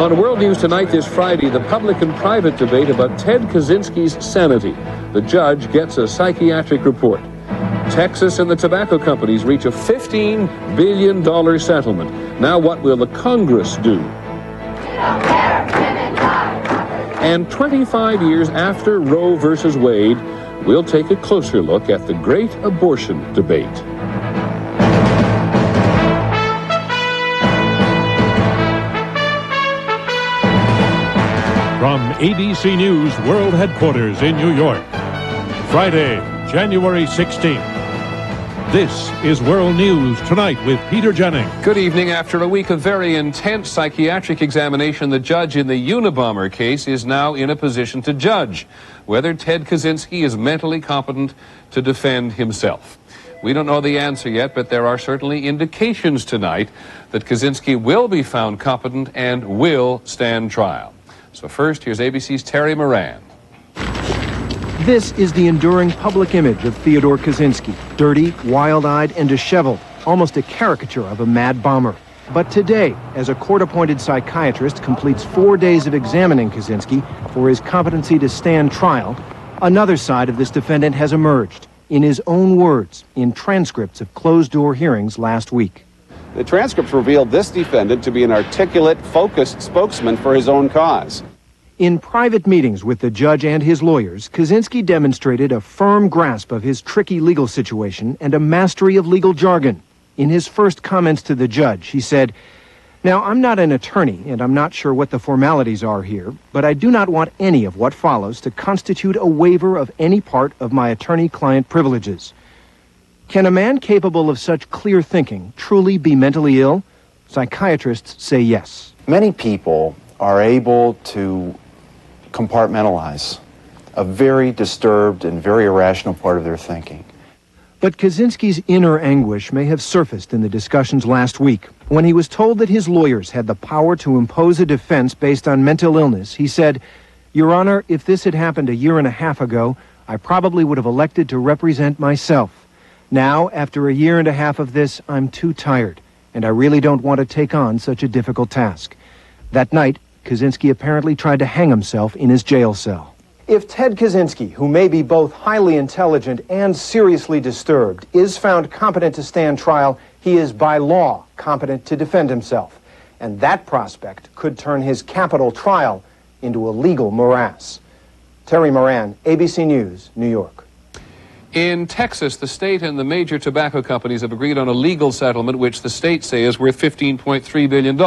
On World News Tonight this Friday, the public and private debate about Ted Kaczynski's sanity. The judge gets a psychiatric report. Texas and the tobacco companies reach a $15 billion settlement. Now what will the Congress do? And 25 years after Roe versus Wade, we'll take a closer look at the great abortion debate. From ABC News World Headquarters in New York, Friday, January 16th. This is World News Tonight with Peter Jennings. Good evening. After a week of very intense psychiatric examination, the judge in the Unabomber case is now in a position to judge whether Ted Kaczynski is mentally competent to defend himself. We don't know the answer yet, but there are certainly indications tonight that Kaczynski will be found competent and will stand trial. So first, here's ABC's Terry Moran. This is the enduring public image of Theodore Kaczynski, dirty, wild-eyed, and disheveled, almost a caricature of a mad bomber. But today, as a court-appointed psychiatrist completes 4 days of examining Kaczynski for his competency to stand trial, another side of this defendant has emerged, in his own words, in transcripts of closed-door hearings last week. The transcripts revealed this defendant to be an articulate, focused spokesman for his own cause. In private meetings with the judge and his lawyers, Kaczynski demonstrated a firm grasp of his tricky legal situation and a mastery of legal jargon. In his first comments to the judge, he said, "Now, I'm not an attorney, and I'm not sure what the formalities are here, but I do not want any of what follows to constitute a waiver of any part of my attorney-client privileges. Can a man capable of such clear thinking truly be mentally ill? Psychiatrists say yes." Many people are able to compartmentalize a very disturbed and very irrational part of their thinking. But Kaczynski's inner anguish may have surfaced in the discussions last week. When he was told that his lawyers had the power to impose a defense based on mental illness, he said, "Your Honor, if this had happened a year and a half ago, I probably would have elected to represent myself. Now, after a year and a half of this, I'm too tired, and I really don't want to take on such a difficult task." That night, Kaczynski apparently tried to hang himself in his jail cell. If Ted Kaczynski, who may be both highly intelligent and seriously disturbed, is found competent to stand trial, he is by law competent to defend himself. And that prospect could turn his capital trial into a legal morass. Terry Moran, ABC News, New York. In Texas, the state and the major tobacco companies have agreed on a legal settlement which the state say is worth $15.3 billion.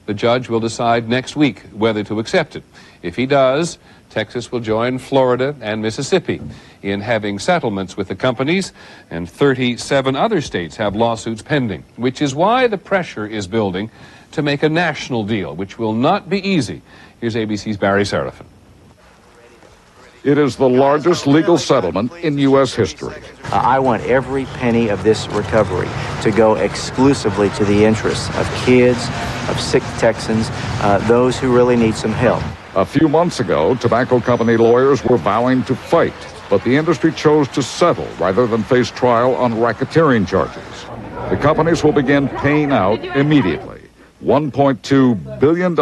The judge will decide next week whether to accept it. If he does, Texas will join Florida and Mississippi in having settlements with the companies, and 37 other states have lawsuits pending, which is why the pressure is building to make a national deal, which will not be easy. Here's ABC's Barry Serafin. It is the largest legal settlement in U.S. history. I want every penny of this recovery to go exclusively to the interests of kids, of sick Texans, those who really need some help. A few months ago, tobacco company lawyers were vowing to fight, but the industry chose to settle rather than face trial on racketeering charges. The companies will begin paying out immediately, $1.2 billion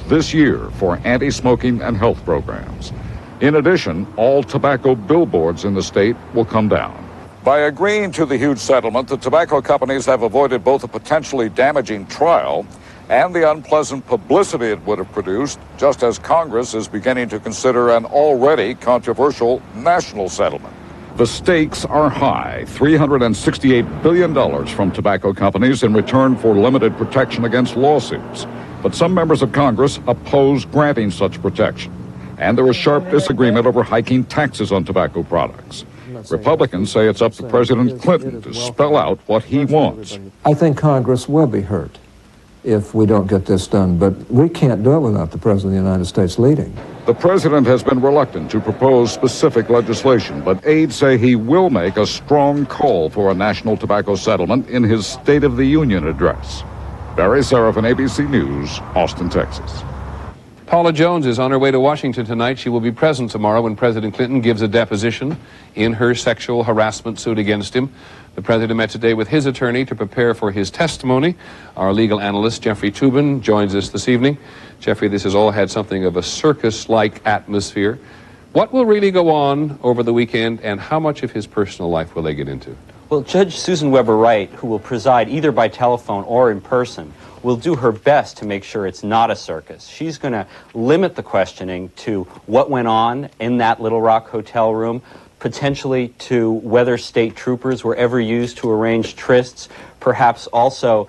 this year for anti-smoking and health programs. In addition, all tobacco billboards in the state will come down. By agreeing to the huge settlement, the tobacco companies have avoided both a potentially damaging trial and the unpleasant publicity it would have produced, just as Congress is beginning to consider an already controversial national settlement. The stakes are high, $368 billion from tobacco companies in return for limited protection against lawsuits. But some members of Congress oppose granting such protection. And there is sharp disagreement over hiking taxes on tobacco products. Republicans say it's up to President Clinton to spell out what he wants. I think Congress will be hurt if we don't get this done, but we can't do it without the President of the United States leading. The president has been reluctant to propose specific legislation, but aides say he will make a strong call for a national tobacco settlement in his State of the Union address. Barry Serafin, ABC News, Austin, Texas. Paula Jones is on her way to Washington tonight. She will be present tomorrow when President Clinton gives a deposition in her sexual harassment suit against him. The president met today with his attorney to prepare for his testimony. Our legal analyst, Jeffrey Toobin, joins us this evening. Jeffrey, this has all had something of a circus-like atmosphere. What will really go on over the weekend, and how much of his personal life will they get into? Well, Judge Susan Weber Wright, who will preside either by telephone or in person, will do her best to make sure it's not a circus. She's going to limit the questioning to what went on in that Little Rock hotel room, potentially to whether state troopers were ever used to arrange trysts, perhaps also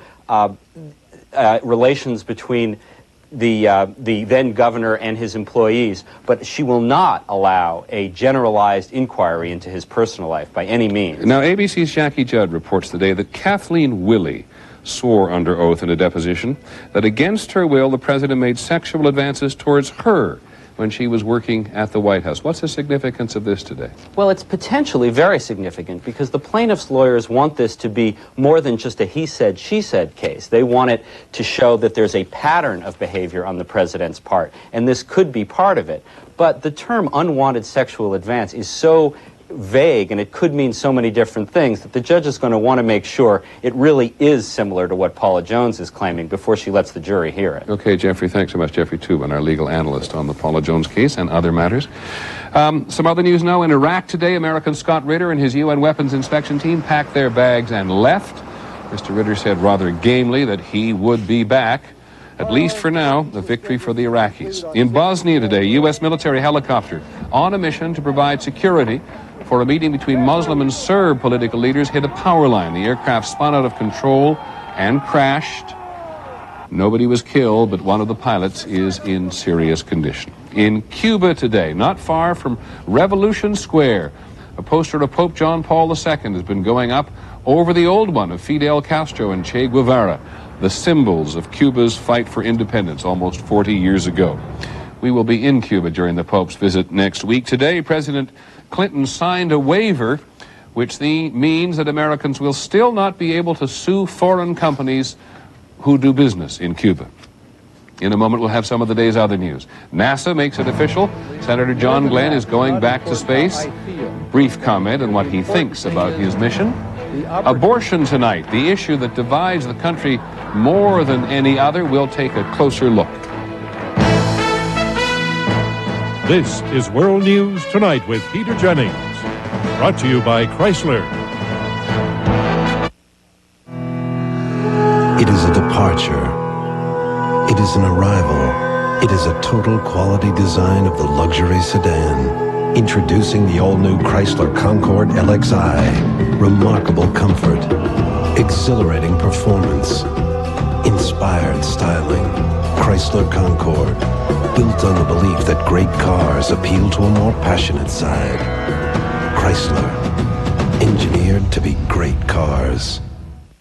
relations between the then governor and his employees, but she will not allow a generalized inquiry into his personal life by any means. Now, ABC's Jackie Judd reports today that Kathleen Willey swore under oath in a deposition that against her will the president made sexual advances towards her when she was working at the White House. What's the significance of this today? Well, it's potentially very significant because the plaintiff's lawyers want this to be more than just a he said, she said case. They want it to show that there's a pattern of behavior on the president's part, and this could be part of it. But the term unwanted sexual advance is so vague, and it could mean so many different things, that the judge is going to want to make sure it really is similar to what Paula Jones is claiming before she lets the jury hear it. Okay, Jeffrey, thanks so much. Jeffrey Toobin, our legal analyst on the Paula Jones case and other matters. Some other news now. In Iraq today, American Scott Ritter and his UN weapons inspection team packed their bags and left. Mr. Ritter said rather gamely that he would be back. At least for now, a victory for the Iraqis. In Bosnia today, U.S. military helicopter on a mission to provide security for a meeting between Muslim and Serb political leaders hit a power line. The aircraft spun out of control and crashed. Nobody was killed, but one of the pilots is in serious condition. In Cuba today, not far from Revolution Square, a poster of Pope John Paul II has been going up over the old one of Fidel Castro and Che Guevara, the symbols of Cuba's fight for independence almost 40 years ago. We will be in Cuba during the Pope's visit next week. Today, President Clinton signed a waiver which means that Americans will still not be able to sue foreign companies who do business in Cuba. In a moment, we'll have some of the day's other news. NASA makes it official. Senator John Glenn is going back to space. Brief comment on what he thinks about his mission. Abortion tonight, the issue that divides the country more than any other. We'll take a closer look. This is World News Tonight with Peter Jennings. Brought to you by Chrysler. It is a departure. It is an arrival. It is a total quality design of the luxury sedan. Introducing the all-new Chrysler Concorde LXi. Remarkable comfort. Exhilarating performance. Inspired styling. Chrysler Concorde. Built on the belief that great cars appeal to a more passionate side. Chrysler. Engineered to be great cars.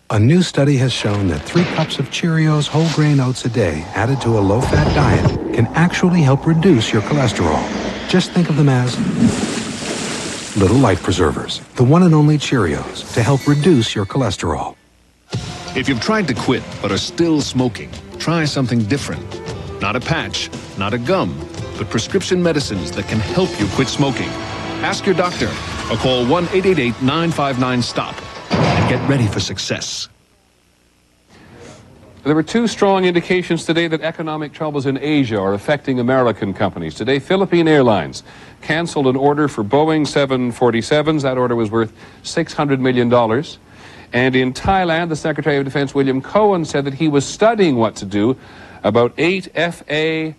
A new study has shown that 3 cups of Cheerios whole grain oats a day added to a low-fat diet can actually help reduce your cholesterol. Just think of them as little life preservers, the one and only Cheerios, to help reduce your cholesterol. If you've tried to quit but are still smoking, try something different. Not a patch, not a gum, but prescription medicines that can help you quit smoking. Ask your doctor or call 1-888-959-STOP and get ready for success. There were 2 strong indications today that economic troubles in Asia are affecting American companies. Today, Philippine Airlines canceled an order for Boeing 747s. That order was worth $600 million. And in Thailand, the Secretary of Defense, William Cohen, said that he was studying what to do about 8 FA-18s,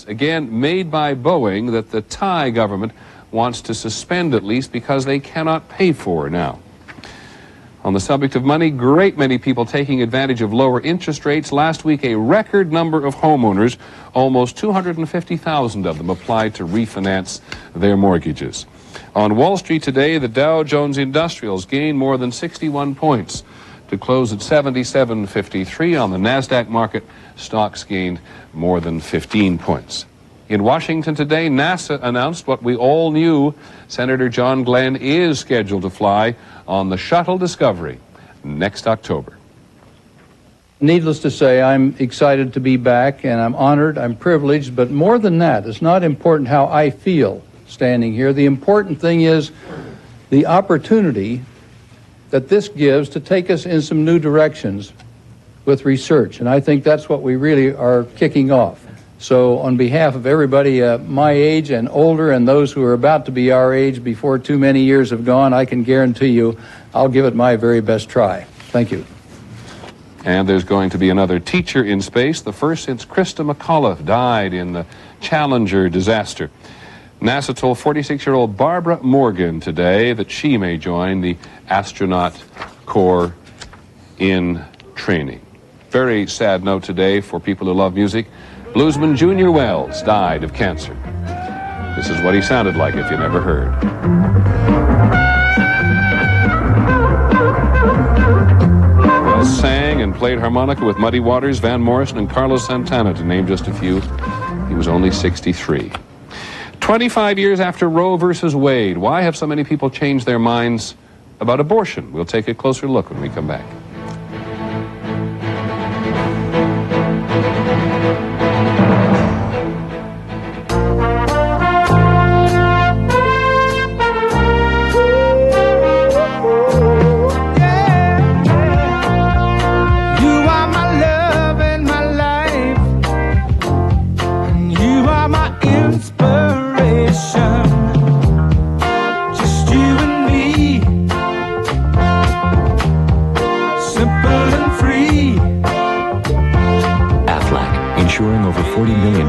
again, made by Boeing, that the Thai government wants to suspend at least because they cannot pay for now. On the subject of money, great many people taking advantage of lower interest rates. Last week, a record number of homeowners, almost 250,000 of them, applied to refinance their mortgages. On Wall Street today, the Dow Jones Industrials gained more than 61 points to close at 77.53. On the NASDAQ market, stocks gained more than 15 points. In Washington today, NASA announced what we all knew. Senator John Glenn is scheduled to fly on the Shuttle Discovery next October. Needless to say, I'm excited to be back, and I'm honored, I'm privileged, but more than that, it's not important how I feel standing here. The important thing is the opportunity that this gives to take us in some new directions with research. And I think that's what we really are kicking off. So on behalf of everybody my age and older and those who are about to be our age before too many years have gone, I can guarantee you I'll give it my very best try. Thank you. And there's going to be another teacher in space, the first since Krista McAuliffe died in the Challenger disaster. NASA told 46-year-old Barbara Morgan today that she may join the astronaut corps in training. Very sad note today for people who love music. Bluesman Junior Wells died of cancer. This is what he sounded like if you never heard. Wells sang and played harmonica with Muddy Waters, Van Morrison, and Carlos Santana, to name just a few. He was only 63. 25 years after Roe versus Wade, why have so many people changed their minds about abortion? We'll take a closer look when we come back.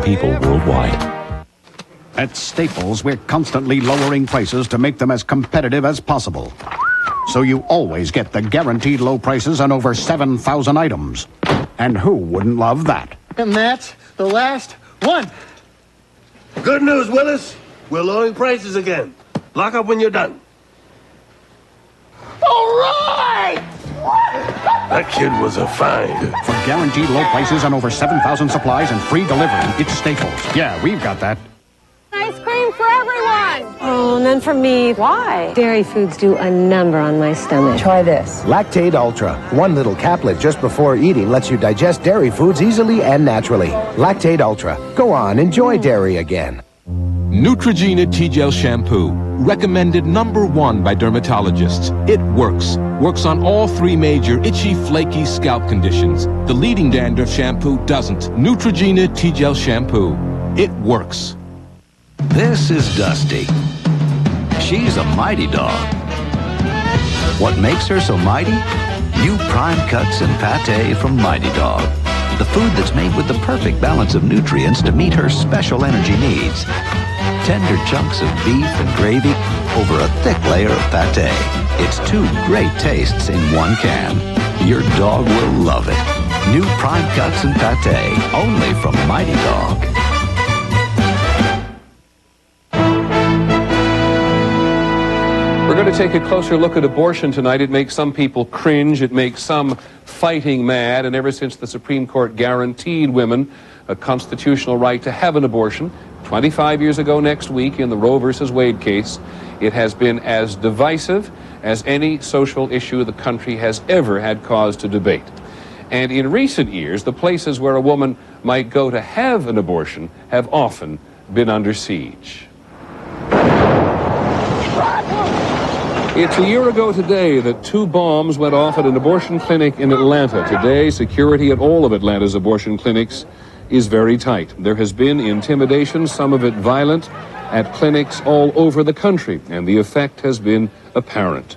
People worldwide. At Staples, we're constantly lowering prices to make them as competitive as possible. So you always get the guaranteed low prices on over 7,000 items. And who wouldn't love that? And that's the last one. Good news, Willis. We're lowering prices again. Lock up when you're done. All right! That kid was a find. For guaranteed low prices on over 7,000 supplies and free delivery, it's Staples. Yeah, we've got that. Ice cream for everyone! Oh, none for me. Why? Dairy foods do a number on my stomach. Try this. Lactaid Ultra. One little caplet just before eating lets you digest dairy foods easily and naturally. Lactaid Ultra. Go on, enjoy dairy again. Neutrogena T-Gel Shampoo. Recommended #1 by dermatologists. It works. Works on all 3 major itchy, flaky scalp conditions. The leading dandruff shampoo doesn't. Neutrogena T-Gel Shampoo. It works. This is Dusty. She's a mighty dog. What makes her so mighty? New prime cuts and pate from Mighty Dog. The food that's made with the perfect balance of nutrients to meet her special energy needs. Tender chunks of beef and gravy over a thick layer of pate. It's 2 great tastes in one can. Your dog will love it. New prime cuts and pate, only from Mighty Dog. We're going to take a closer look at abortion tonight. It makes some people cringe. It makes some fighting mad. And ever since the Supreme Court guaranteed women a constitutional right to have an abortion 25 years ago next week in the Roe versus Wade case, it has been as divisive as any social issue the country has ever had cause to debate. And in recent years, the places where a woman might go to have an abortion have often been under siege. It's a year ago today that 2 bombs went off at an abortion clinic in Atlanta. Today, security at all of Atlanta's abortion clinics is very tight. There has been intimidation, some of it violent, at clinics all over the country, and the effect has been apparent.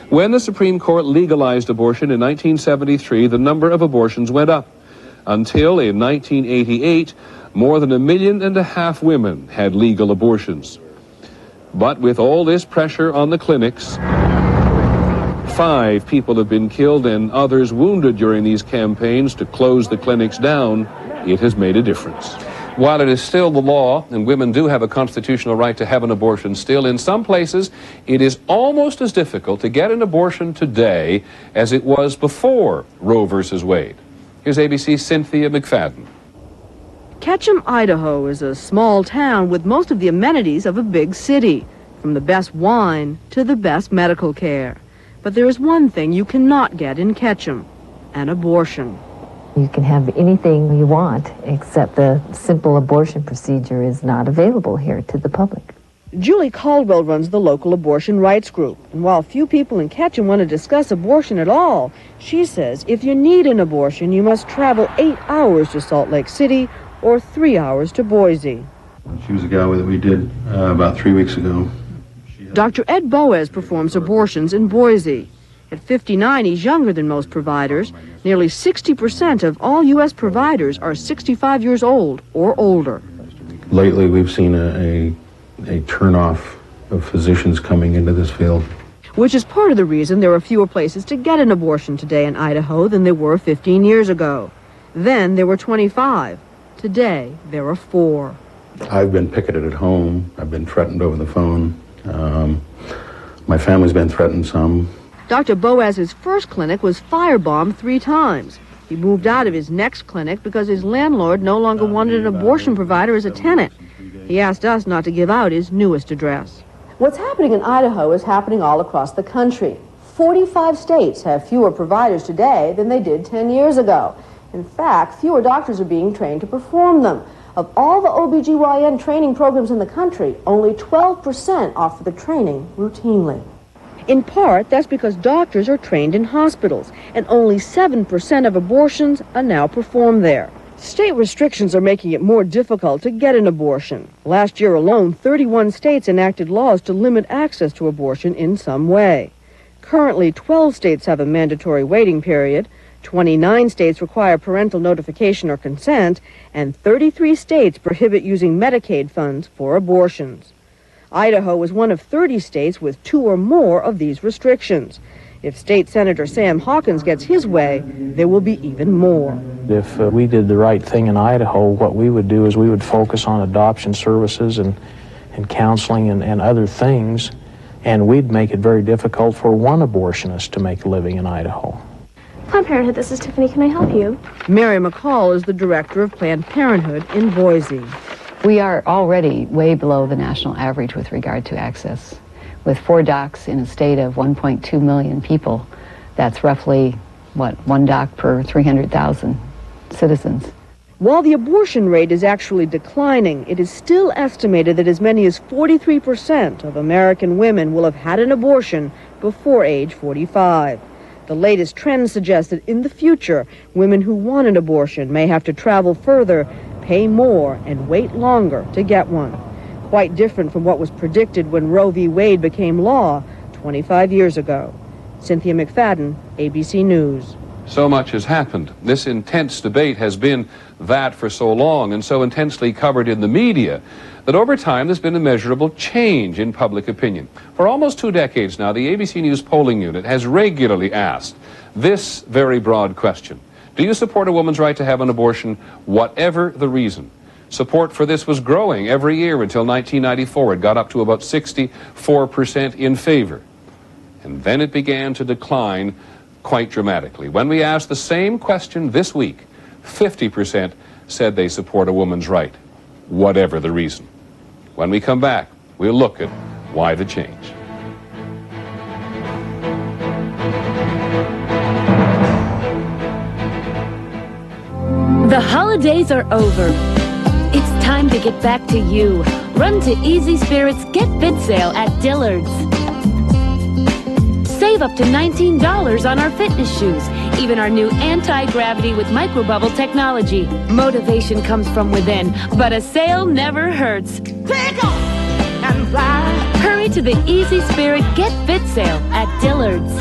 When the Supreme Court legalized abortion in 1973, the number of abortions went up, until in 1988, more than 1.5 million women had legal abortions. But with all this pressure on the clinics, 5 people have been killed and others wounded during these campaigns to close the clinics down. It has made a difference. While it is still the law, and women do have a constitutional right to have an abortion still, in some places it is almost as difficult to get an abortion today as it was before Roe versus Wade. Here's ABC's Cynthia McFadden. Ketchum, Idaho is a small town with most of the amenities of a big city, from the best wine to the best medical care. But there is one thing you cannot get in Ketchum: an abortion. You can have anything you want, except the simple abortion procedure is not available here to the public. Julie Caldwell runs the local abortion rights group, and while few people in Ketchum want to discuss abortion at all, she says if you need an abortion, you must travel 8 hours to Salt Lake City or 3 hours to Boise. She was a gal that we did about 3 weeks ago. Dr. Ed Boaz performs abortions in Boise. At 59, he's younger than most providers. Nearly 60% of all U.S. providers are 65 years old or older. Lately, we've seen a turnoff of physicians coming into this field. Which is part of the reason there are fewer places to get an abortion today in Idaho than there were 15 years ago. Then there were 25. Today, there are 4. I've been picketed at home. I've been threatened over the phone. My family's been threatened some. Dr. Boaz's first clinic was firebombed 3 times. He moved out of his next clinic because his landlord no longer wanted an abortion provider as a tenant. He asked us not to give out his newest address. What's happening in Idaho is happening all across the country. 45 states have fewer providers today than they did 10 years ago. In fact, fewer doctors are being trained to perform them. Of all the OBGYN training programs in the country, only 12% offer the training routinely. In part, that's because doctors are trained in hospitals, and only 7% of abortions are now performed there. State restrictions are making it more difficult to get an abortion. Last year alone, 31 states enacted laws to limit access to abortion in some way. Currently, 12 states have a mandatory waiting period, 29 states require parental notification or consent, and 33 states prohibit using Medicaid funds for abortions. Idaho is one of 30 states with 2 or more of these restrictions. If State Senator Sam Hawkins gets his way, there will be even more. If we did the right thing in Idaho, what we would do is we would focus on adoption services and counseling and other things, and we'd make it very difficult for one abortionist to make a living in Idaho. Planned Parenthood, this is Tiffany. Can I help you? Mary McCall is the director of Planned Parenthood in Boise. We are already way below the national average with regard to access. With 4 docs in a state of 1.2 million people, that's roughly, 1 doc per 300,000 citizens. While the abortion rate is actually declining, it is still estimated that as many as 43% of American women will have had an abortion before age 45. The latest trend suggests that in the future, women who want an abortion may have to travel further, pay more, and wait longer to get one. Quite different from what was predicted when Roe v. Wade became law 25 years ago. Cynthia McFadden, ABC News. So much has happened. This intense debate has been that for so long and so intensely covered in the media that over time there's been a measurable change in public opinion. For almost 2 decades now, the ABC News polling unit has regularly asked this very broad question. Do you support a woman's right to have an abortion, whatever the reason? Support for this was growing every year until 1994. It got up to about 64% in favor. And then it began to decline quite dramatically. When we asked the same question this week, 50% said they support a woman's right, whatever the reason. When we come back, we'll look at why the change. The holidays are over. It's time to get back to you. Run to Easy Spirit's Get Fit sale at Dillard's. Save up to $19 on our fitness shoes, even our new anti-gravity with microbubble technology. Motivation comes from within, but a sale never hurts. Take off and fly. Hurry to the Easy Spirit Get Fit sale at Dillard's.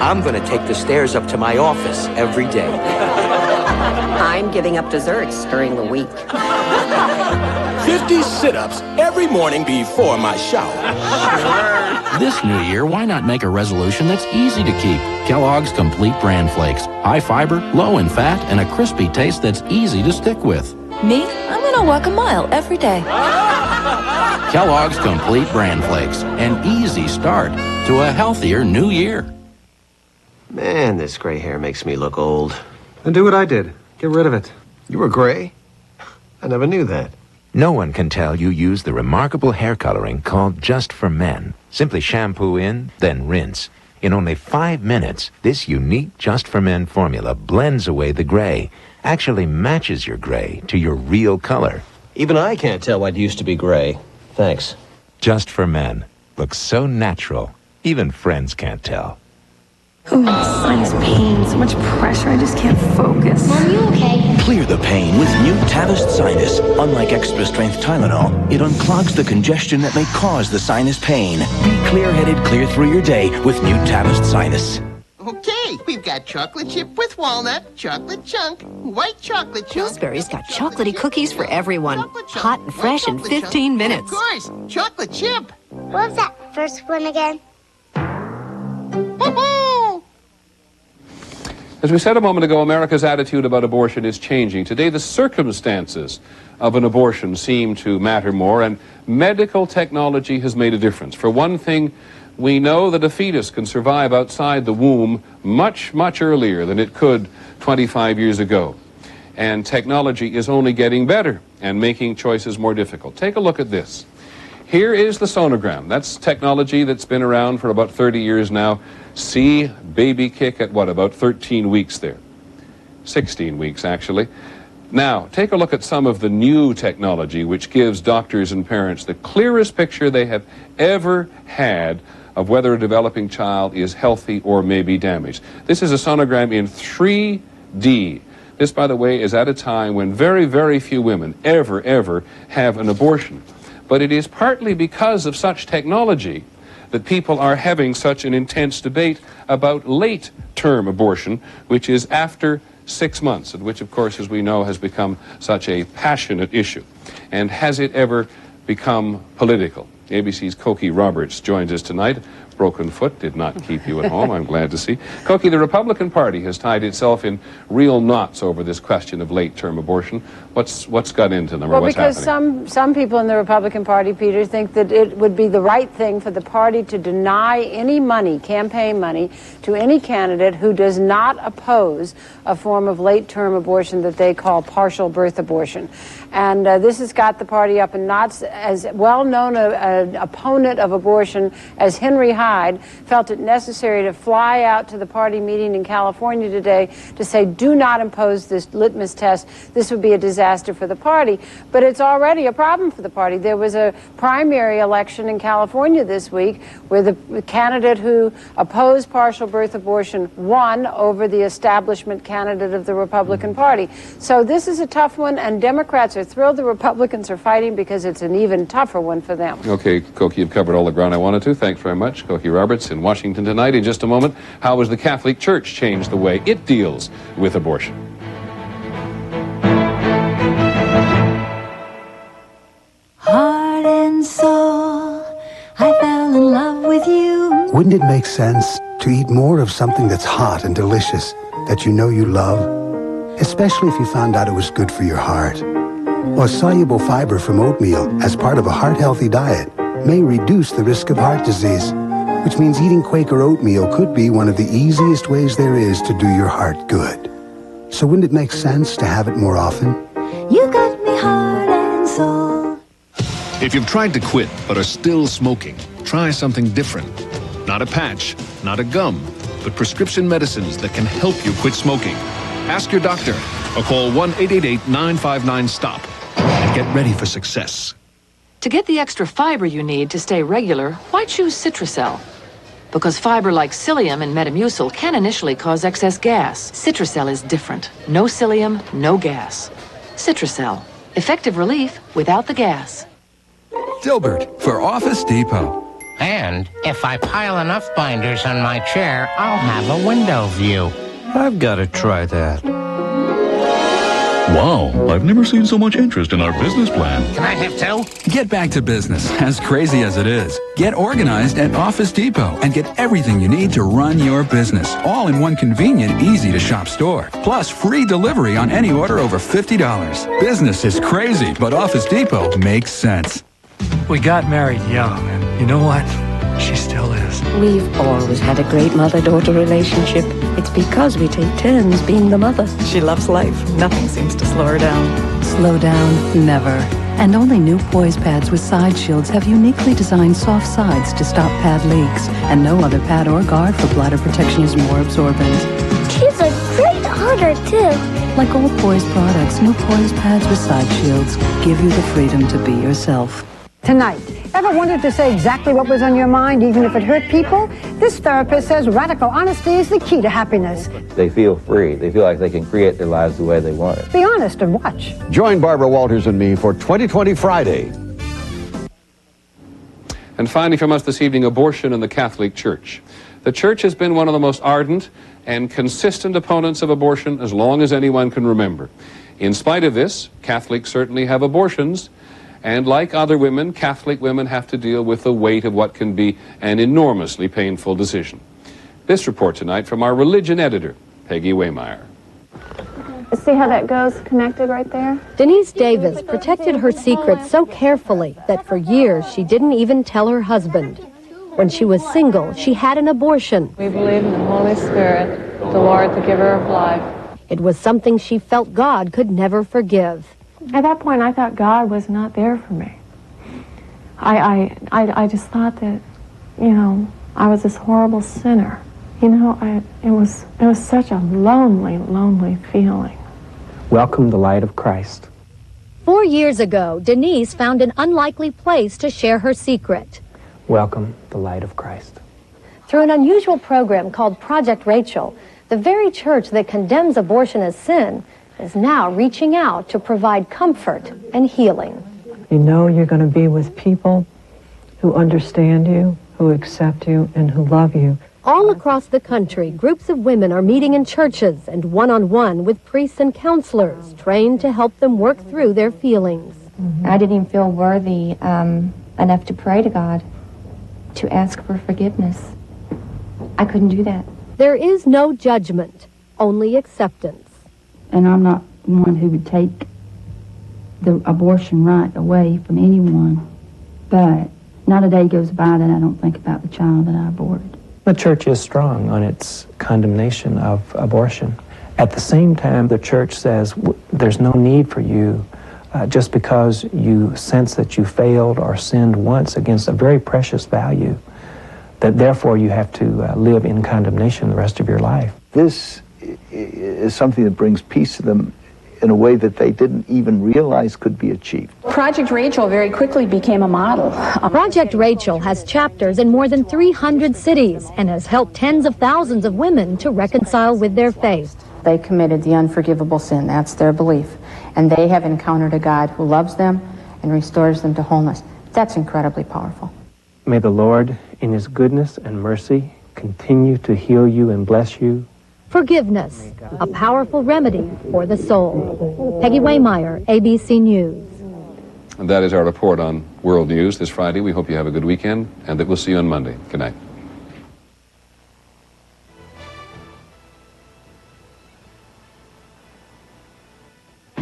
I'm going to take the stairs up to my office every day. I'm giving up desserts during the week. 50 sit-ups every morning before my shower. This new year, why not make a resolution that's easy to keep? Kellogg's Complete Bran Flakes. High fiber, low in fat, and a crispy taste that's easy to stick with. Me? I'm going to walk a mile every day. Kellogg's Complete Bran Flakes. An easy start to a healthier new year. Man, this gray hair makes me look old. Then do what I did. Get rid of it. You were gray? I never knew that. No one can tell you use the remarkable hair coloring called Just for Men. Simply shampoo in, then rinse. In only 5 minutes, this unique Just for Men formula blends away the gray, actually matches your gray to your real color. Even I can't tell what used to be gray. Thanks. Just for Men. Looks so natural, even friends can't tell. Oh, sinus pain, so much pressure, I just can't focus. Mom, you okay? Clear the pain with new Tavist Sinus. Unlike extra-strength Tylenol, it unclogs the congestion that may cause the sinus pain. Be clear-headed clear through your day with new Tavist Sinus. Okay, we've got chocolate chip with walnut, chocolate chunk, white chocolate chunk. Pillsbury's got chocolatey cookies for everyone. Hot and fresh in 15 minutes. Of course, chocolate chip. What was that first one again? As we said a moment ago, America's attitude about abortion is changing. Today, the circumstances of an abortion seem to matter more, and medical technology has made a difference. For one thing, we know that a fetus can survive outside the womb much, much earlier than it could 25 years ago. And technology is only getting better and making choices more difficult. Take a look at this. Here is the sonogram. That's technology that's been around for about 30 years now. See baby kick at what, about 13 weeks there. 16 weeks, actually. Now, take a look at some of the new technology which gives doctors and parents the clearest picture they have ever had of whether a developing child is healthy or may be damaged. This is a sonogram in 3D. This, by the way, is at a time when very, very few women ever have an abortion. But it is partly because of such technology that people are having such an intense debate about late-term abortion, which is after 6 months, and which, of course, as we know, has become such a passionate issue. And has it ever become political? ABC's Cokie Roberts joins us tonight. Broken foot did not keep you at home, I'm glad to see. Cokie, the Republican Party has tied itself in real knots over this question of late-term abortion. What's got into them, or what's happening? Well, because some people in the Republican Party, Peter, think that it would be the right thing for the party to deny any money, campaign money, to any candidate who does not oppose a form of late-term abortion that they call partial birth abortion. And this has got the party up in knots. As well-known an opponent of abortion as Henry Hyde felt it necessary to fly out to the party meeting in California today to say, do not impose this litmus test. This would be a disaster for the party. But it's already a problem for the party. There was a primary election in California this week where the candidate who opposed partial birth abortion won over the establishment candidate of the Republican Party. So this is a tough one, and Democrats are thrilled the Republicans are fighting because it's an even tougher one for them. Okay, Cokie, you've covered all the ground I wanted to. Thanks very much. Cokie Roberts in Washington tonight. In just a moment, how has the Catholic Church changed the way it deals with abortion? Heart and soul, I fell in love with you. Wouldn't it make sense to eat more of something that's hot and delicious that you know you love? Especially if you found out it was good for your heart. Or soluble fiber from oatmeal as part of a heart-healthy diet may reduce the risk of heart disease, which means eating Quaker oatmeal could be one of the easiest ways there is to do your heart good. So wouldn't it make sense to have it more often? You got me heart and soul. If you've tried to quit but are still smoking, try something different. Not a patch, not a gum, but prescription medicines that can help you quit smoking. Ask your doctor or call 1-888-959-STOP and get ready for success. To get the extra fiber you need to stay regular, why choose Citracel? Because fiber like psyllium and Metamucil can initially cause excess gas. Citracel is different. No psyllium, no gas. Citracel. Effective relief without the gas. Dilbert for Office Depot. And if I pile enough binders on my chair, I'll have a window view. I've got to try that. Wow, I've never seen so much interest in our business plan. Can I have two? Get back to business, as crazy as it is. Get organized at Office Depot and get everything you need to run your business, all in one convenient, easy-to-shop store. Plus, free delivery on any order over $50. Business is crazy, but Office Depot makes sense. We got married young, and you know what? She still is. We've always had a great mother-daughter relationship. It's because we take turns being the mother. She loves life. Nothing seems to slow her down. Slow down? Never. And only new Poise pads with side shields have uniquely designed soft sides to stop pad leaks. And no other pad or guard for bladder protection is more absorbent. She's a great hugger, too. Like all Poise products, new Poise pads with side shields give you the freedom to be yourself. Tonight, ever wanted to say exactly what was on your mind, even if it hurt people? This therapist says radical honesty is the key to happiness. They feel free. They feel like they can create their lives the way they want it. Be honest and watch. Join Barbara Walters and me for 2020 Friday. And finally from us this evening, abortion in the Catholic Church. The Church has been one of the most ardent and consistent opponents of abortion as long as anyone can remember. In spite of this, Catholics certainly have abortions, and like other women, Catholic women have to deal with the weight of what can be an enormously painful decision. This report tonight from our religion editor, Peggy Wehmeyer. See how that goes connected right there? Denise Davis protected her secret so carefully that for years she didn't even tell her husband. When she was single, she had an abortion. We believe in the Holy Spirit, the Lord, the giver of life. It was something she felt God could never forgive. At that point, I thought God was not there for me. I just thought that, you know, I was this horrible sinner. You know, it was such a lonely, lonely feeling. Welcome the light of Christ. 4 years ago, Denise found an unlikely place to share her secret. Welcome the light of Christ. Through an unusual program called Project Rachel, the very church that condemns abortion as sin is now reaching out to provide comfort and healing. You know you're going to be with people who understand you, who accept you, and who love you. All across the country, groups of women are meeting in churches and one-on-one with priests and counselors trained to help them work through their feelings. I didn't even feel worthy enough to pray to God, to ask for forgiveness. I couldn't do that. There is no judgment, only acceptance. And I'm not one who would take the abortion right away from anyone. But not a day goes by that I don't think about the child that I aborted. The church is strong on its condemnation of abortion. At the same time, the church says there's no need for you just because you sense that you failed or sinned once against a very precious value, that therefore you have to live in condemnation the rest of your life. This is something that brings peace to them in a way that they didn't even realize could be achieved. Project Rachel very quickly became a model. Project Rachel has chapters in more than 300 cities and has helped tens of thousands of women to reconcile with their faith. They committed the unforgivable sin, that's their belief. And they have encountered a God who loves them and restores them to wholeness. That's incredibly powerful. May the Lord, in his goodness and mercy, continue to heal you and bless you. Forgiveness, a powerful remedy for the soul. Peggy Wehmeyer, ABC News. And that is our report on World News this Friday. We hope you have a good weekend and that we'll see you on Monday. Good night.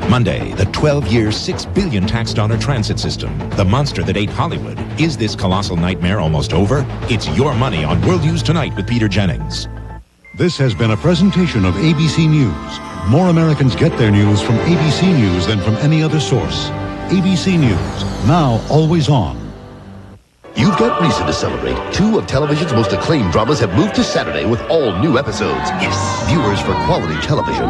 Monday, the 12-year, $6 billion tax dollar transit system, the monster that ate Hollywood. Is this colossal nightmare almost over? It's Your Money on World News Tonight with Peter Jennings. This has been a presentation of ABC News. More Americans get their news from ABC News than from any other source. ABC News, now always on. You've got reason to celebrate. 2 of television's most acclaimed dramas have moved to Saturday with all new episodes. Yes! Viewers for quality television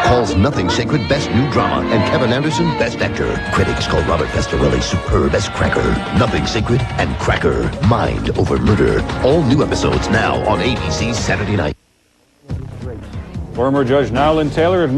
calls Nothing Sacred Best New Drama and Kevin Anderson Best Actor. Critics call Robert Pastorelli superb as Cracker. Nothing Sacred and Cracker. Mind over Murder. All new episodes now on ABC Saturday night. Former Judge Nowlin Taylor admits